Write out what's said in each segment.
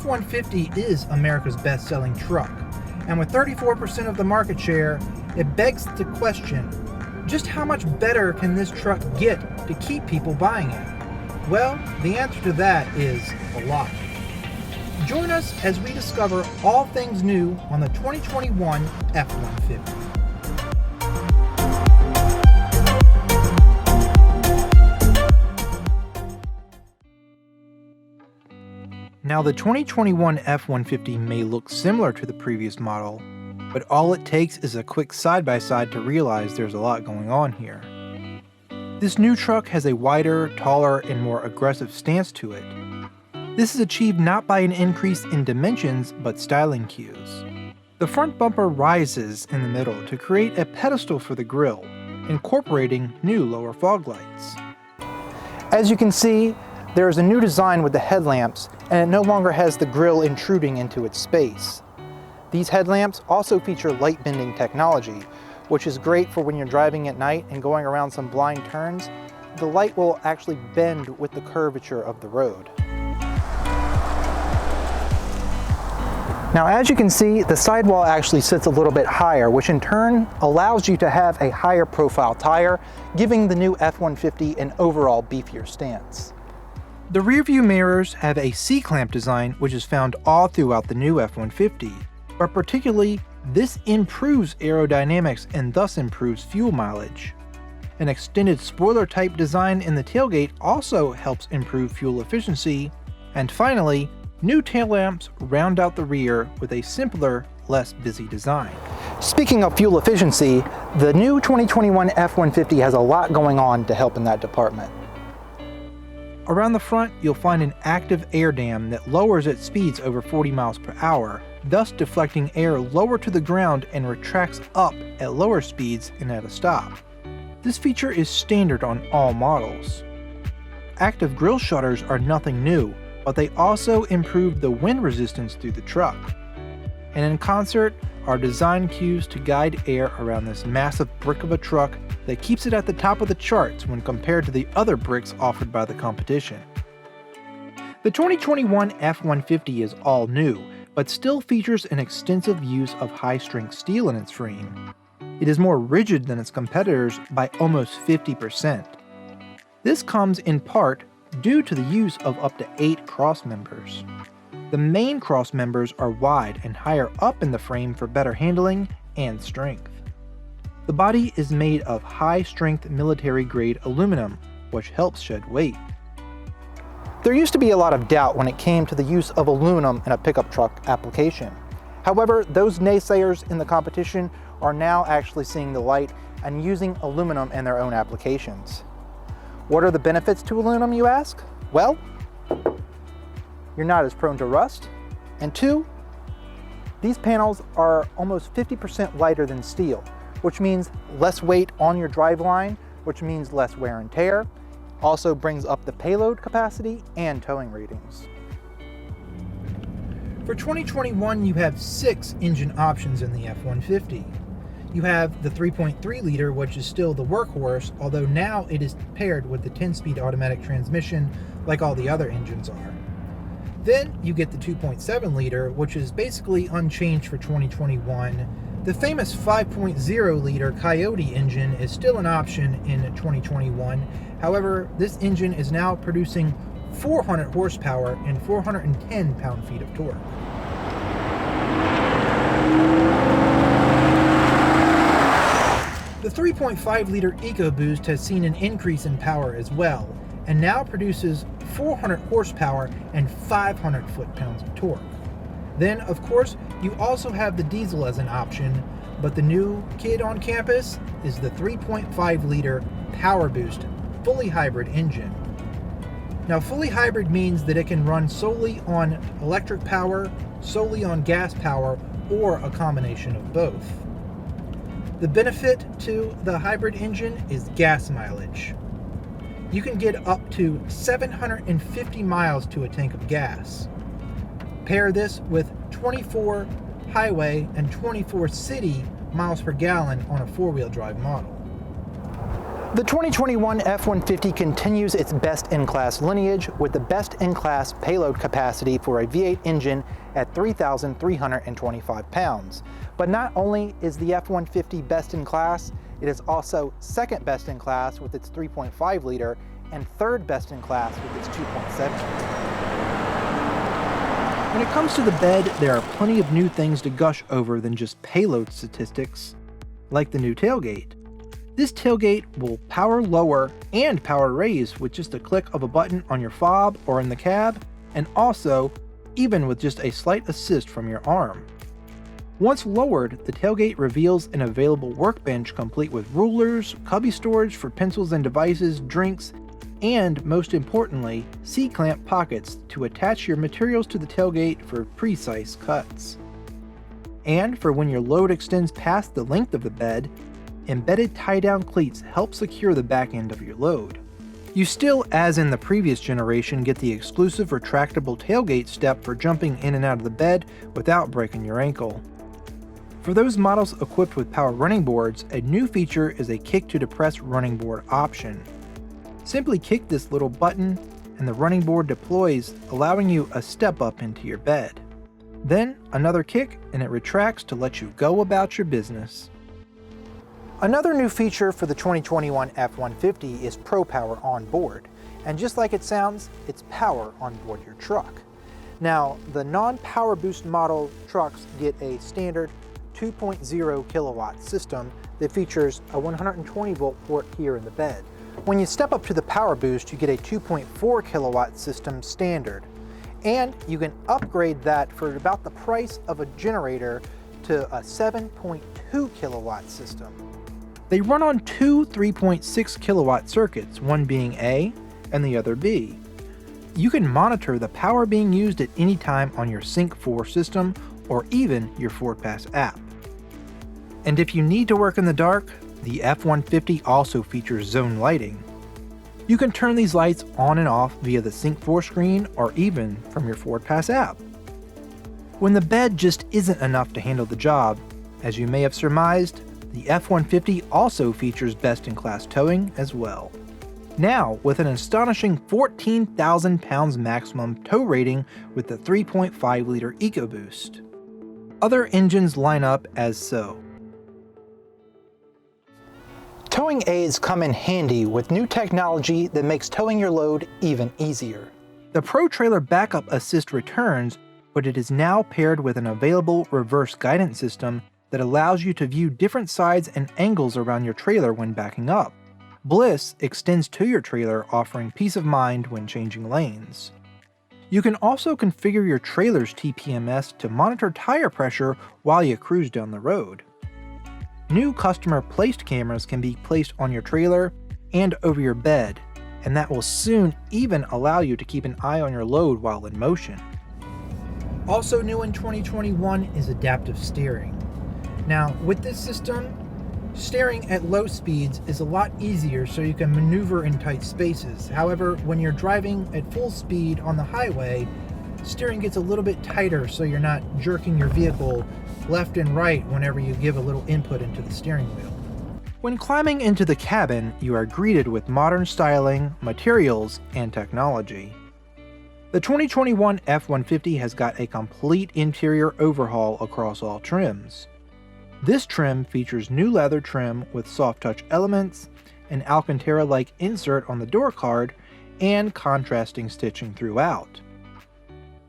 F-150 is America's best-selling truck, and with 34% of the market share, it begs the question, just how much better can this truck get to keep people buying it? Well, the answer to that is a lot. Join us as we discover all things new on the 2021 F-150. Now, the 2021 F-150 may look similar to the previous model, but all it takes is a quick side-by-side to realize there's a lot going on here. This new truck has a wider, taller, and more aggressive stance to it. This is achieved not by an increase in dimensions, but styling cues. The front bumper rises in the middle to create a pedestal for the grille, incorporating new lower fog lights. As you can see, there is a new design with the headlamps, and it no longer has the grille intruding into its space. These headlamps also feature light bending technology, which is great for when you're driving at night and going around some blind turns. The light will actually bend with the curvature of the road. Now, as you can see, the sidewall actually sits a little bit higher, which in turn allows you to have a higher profile tire, giving the new F-150 an overall beefier stance. The rearview mirrors have a C-clamp design, which is found all throughout the new F-150, but particularly, this improves aerodynamics and thus improves fuel mileage. An extended spoiler-type design in the tailgate also helps improve fuel efficiency, and finally, new tail lamps round out the rear with a simpler, less busy design. Speaking of fuel efficiency, the new 2021 F-150 has a lot going on to help in that department. Around the front, you'll find an active air dam that lowers at speeds over 40 miles per hour, thus deflecting air lower to the ground and retracts up at lower speeds and at a stop. This feature is standard on all models. Active grille shutters are nothing new, but they also improve the wind resistance through the truck. And in concert are design cues to guide air around this massive brick of a truck that keeps it at the top of the charts when compared to the other bricks offered by the competition. The 2021 F-150 is all new, but still features an extensive use of high-strength steel in its frame. It is more rigid than its competitors by almost 50%. This comes in part due to the use of up to 8 cross members. The main cross members are wide and higher up in the frame for better handling and strength. The body is made of high-strength military-grade aluminum, which helps shed weight. There used to be a lot of doubt when it came to the use of aluminum in a pickup truck application. However, those naysayers in the competition are now actually seeing the light and using aluminum in their own applications. What are the benefits to aluminum, you ask? Well, you're not as prone to rust, and 2, these panels are almost 50% lighter than steel, which means less weight on your driveline, which means less wear and tear, also brings up the payload capacity and towing ratings. For 2021, you have 6 engine options in the F-150. You have the 3.3 liter, which is still the workhorse, although now it is paired with the 10-speed automatic transmission like all the other engines are. Then you get the 2.7 liter, which is basically unchanged for 2021. The famous 5.0 liter Coyote engine is still an option in 2021. However, this engine is now producing 400 horsepower and 410 pound-feet of torque. The 3.5 liter EcoBoost has seen an increase in power as well, and now produces 400 horsepower and 500 foot-pounds of torque. Then, of course, you also have the diesel as an option, but the new kid on campus is the 3.5 liter Power Boost fully hybrid engine. Now, fully hybrid means that it can run solely on electric power, solely on gas power, or a combination of both. The benefit to the hybrid engine is gas mileage. You can get up to 750 miles to a tank of gas. Pair this with 24 highway and 24 city miles per gallon on a 4-wheel drive model. The 2021 F-150 continues its best-in-class lineage with the best-in-class payload capacity for a V8 engine at 3,325 pounds. But not only is the F-150 best-in-class, it is also second best-in-class with its 3.5-liter and third best-in-class with its 2.7. When it comes to the bed, there are plenty of new things to gush over than just payload statistics, like the new tailgate. This tailgate will power lower and power raise with just a click of a button on your fob or in the cab, and also even with just a slight assist from your arm. Once lowered, the tailgate reveals an available workbench complete with rulers, cubby storage for pencils and devices, drinks, and most importantly, C-clamp pockets to attach your materials to the tailgate for precise cuts. And for when your load extends past the length of the bed, embedded tie-down cleats help secure the back end of your load. You still, as in the previous generation, get the exclusive retractable tailgate step for jumping in and out of the bed without breaking your ankle. For those models equipped with power running boards, a new feature is a kick to depress running board option. Simply kick this little button and the running board deploys, allowing you a step up into your bed. Then another kick and it retracts to let you go about your business. Another new feature for the 2021 F-150 is Power Onboard, and just like it sounds, it's power on board your truck. Now, the non-power boost model trucks get a standard 2.0 kilowatt system that features a 120 volt port here in the bed. When you step up to the power boost, you get a 2.4 kilowatt system standard, and you can upgrade that for about the price of a generator to a 7.2 kilowatt system. They run on two 3.6 kilowatt circuits, one being A and the other B. You can monitor the power being used at any time on your Sync 4 system or even your FordPass app. And if you need to work in the dark, the F-150 also features zone lighting. You can turn these lights on and off via the Sync 4 screen or even from your FordPass app. When the bed just isn't enough to handle the job, as you may have surmised, the F-150 also features best-in-class towing as well. Now, with an astonishing 14,000 pounds maximum tow rating with the 3.5-liter EcoBoost. Other engines line up as so. Towing aids come in handy with new technology that makes towing your load even easier. The Pro Trailer Backup Assist returns, but it is now paired with an available reverse guidance system that allows you to view different sides and angles around your trailer when backing up. Bliss extends to your trailer, offering peace of mind when changing lanes. You can also configure your trailer's TPMS to monitor tire pressure while you cruise down the road. New customer-placed cameras can be placed on your trailer and over your bed, and that will soon even allow you to keep an eye on your load while in motion. Also new in 2021 is adaptive steering. Now, with this system, steering at low speeds is a lot easier so you can maneuver in tight spaces. However, when you're driving at full speed on the highway, steering gets a little bit tighter so you're not jerking your vehicle left and right whenever you give a little input into the steering wheel. When climbing into the cabin, you are greeted with modern styling, materials, and technology. The 2021 F-150 has got a complete interior overhaul across all trims. This trim features new leather trim with soft touch elements, an Alcantara-like insert on the door card, and contrasting stitching throughout.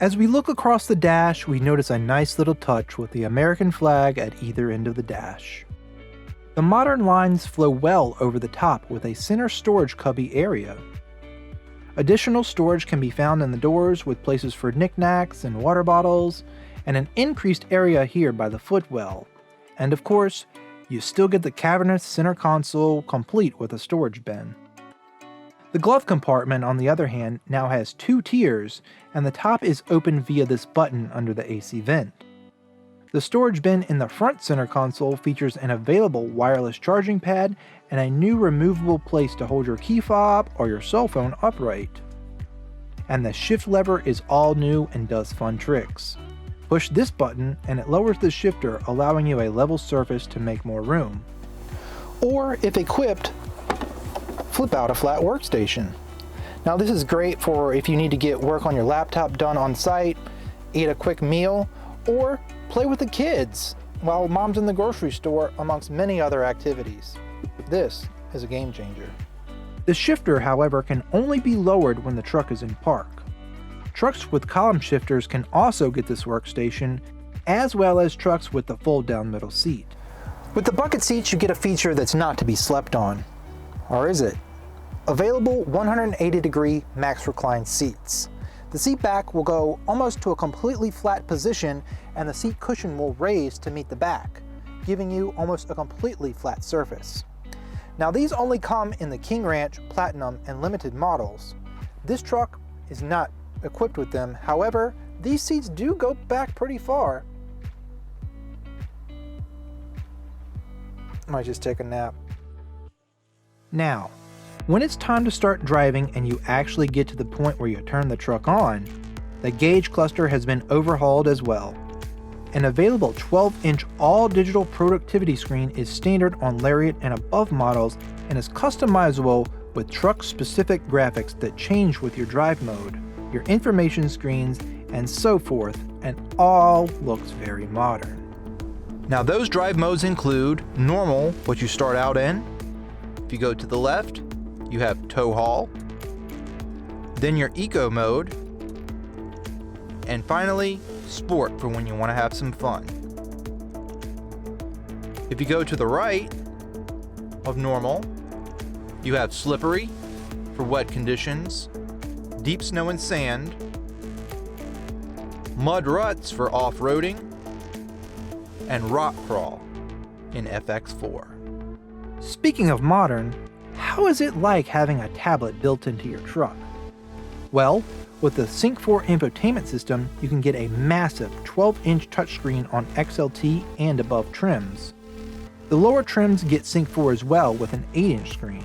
As we look across the dash, we notice a nice little touch with the American flag at either end of the dash. The modern lines flow well over the top with a center storage cubby area. Additional storage can be found in the doors with places for knickknacks and water bottles, and an increased area here by the footwell. And of course, you still get the cavernous center console complete with a storage bin. The glove compartment, on the other hand, now has two tiers, and the top is open via this button under the AC vent. The storage bin in the front center console features an available wireless charging pad and a new removable place to hold your key fob or your cell phone upright. And the shift lever is all new and does fun tricks. Push this button and it lowers the shifter, allowing you a level surface to make more room. Or, if equipped, flip out a flat workstation. Now this is great for if you need to get work on your laptop done on site, eat a quick meal, or play with the kids while mom's in the grocery store, amongst many other activities. This is a game changer. The shifter, however, can only be lowered when the truck is in park. Trucks with column shifters can also get this workstation, as well as trucks with the fold-down middle seat. With the bucket seats, you get a feature that's not to be slept on. Or is it? Available 180-degree max recline seats. The seat back will go almost to a completely flat position, and the seat cushion will raise to meet the back, giving you almost a completely flat surface. Now these only come in the King Ranch, Platinum, and Limited models. This truck is not equipped with them. However, these seats do go back pretty far. Might just take a nap. Now, when it's time to start driving and you actually get to the point where you turn the truck on, the gauge cluster has been overhauled as well. An available 12-inch all-digital productivity screen is standard on Lariat and above models and is customizable with truck-specific graphics that change with your drive mode, your information screens, and so forth, and all looks very modern. Now those drive modes include normal, what you start out in. If you go to the left, you have tow haul, then your eco mode, and finally sport for when you want to have some fun. If you go to the right of normal, you have slippery for wet conditions, deep snow and sand, mud ruts for off-roading, and rock crawl in FX4. Speaking of modern, how is it like having a tablet built into your truck? Well, with the Sync 4 infotainment system, you can get a massive 12-inch touchscreen on XLT and above trims. The lower trims get Sync 4 as well with an 8-inch screen.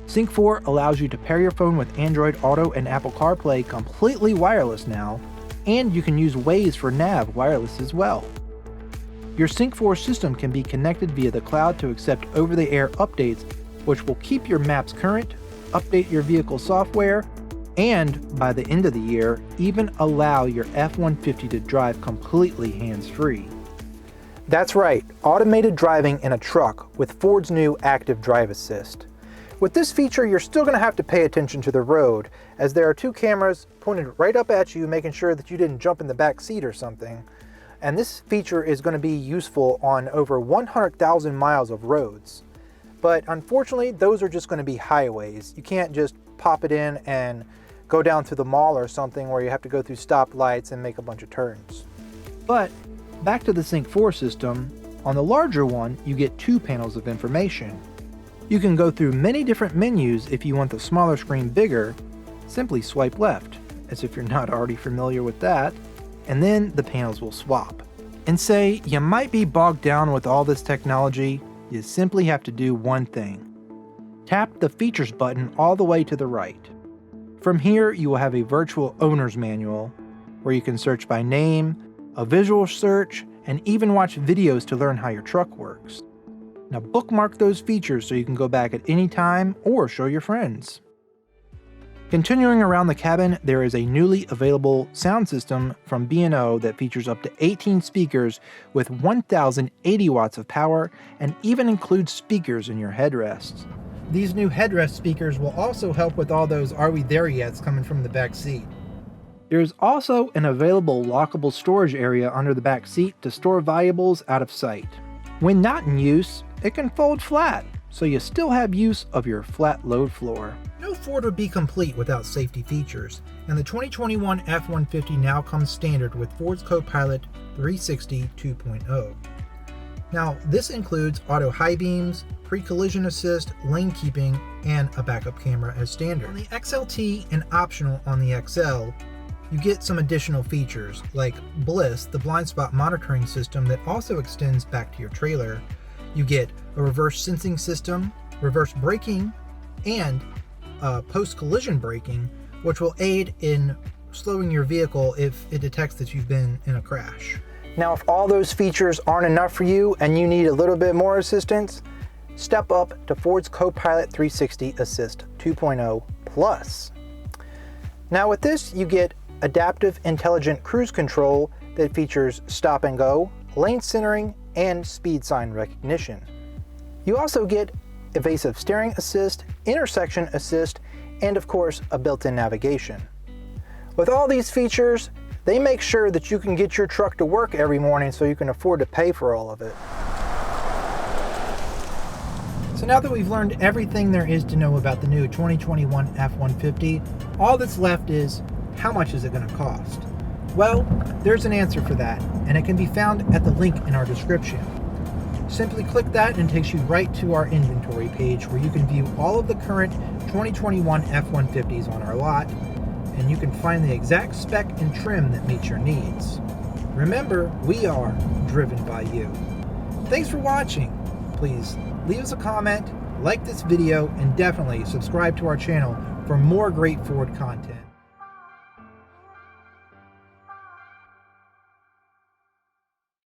Sync 4 allows you to pair your phone with Android Auto and Apple CarPlay completely wireless now, and you can use Waze for nav wireless as well. Your Sync 4 system can be connected via the cloud to accept over-the-air updates, which will keep your maps current, update your vehicle software, and by the end of the year, even allow your F-150 to drive completely hands-free. That's right, automated driving in a truck with Ford's new Active Drive Assist. With this feature, you're still going to have to pay attention to the road, as there are two cameras pointed right up at you, making sure that you didn't jump in the back seat or something. And this feature is going to be useful on over 100,000 miles of roads. But unfortunately, those are just going to be highways. You can't just pop it in and go down to the mall or something where you have to go through stoplights and make a bunch of turns. But back to the Sync 4 system, on the larger one, you get 2 panels of information. You can go through many different menus. If you want the smaller screen bigger, simply swipe left, as if you're not already familiar with that, and then the panels will swap. And say you might be bogged down with all this technology, you simply have to do one thing. Tap the Features button all the way to the right. From here, you will have a virtual owner's manual, where you can search by name, a visual search, and even watch videos to learn how your truck works. Now bookmark those features so you can go back at any time or show your friends. Continuing around the cabin, there is a newly available sound system from B&O that features up to 18 speakers with 1,080 watts of power and even includes speakers in your headrests. These new headrest speakers will also help with all those "Are we there yet?" coming from the back seat. There is also an available lockable storage area under the back seat to store valuables out of sight. When not in use, it can fold flat, so you still have use of your flat load floor. No Ford would be complete without safety features, and the 2021 F-150 now comes standard with Ford's Copilot 360 2.0. Now, this includes auto high beams, pre-collision assist, lane keeping, and a backup camera as standard. On the XLT and optional on the XL, you get some additional features like Bliss, the blind spot monitoring system that also extends back to your trailer. You get a reverse sensing system, reverse braking, and post-collision braking, which will aid in slowing your vehicle if it detects that you've been in a crash. Now, if all those features aren't enough for you and you need a little bit more assistance, step up to Ford's Copilot 360 Assist 2.0 Plus. Now with this, you get adaptive intelligent cruise control that features stop and go, lane centering, and speed sign recognition. You also get evasive steering assist, intersection assist, and of course, a built-in navigation. With all these features, they make sure that you can get your truck to work every morning so you can afford to pay for all of it. So now that we've learned everything there is to know about the new 2021 F-150, all that's left is, how much is it going to cost? Well, there's an answer for that, and it can be found at the link in our description. Simply click that and it takes you right to our inventory page where you can view all of the current 2021 F-150s on our lot, and you can find the exact spec and trim that meets your needs. Remember, we are driven by you. Thanks for watching. Please leave us a comment, like this video, and definitely subscribe to our channel for more great Ford content.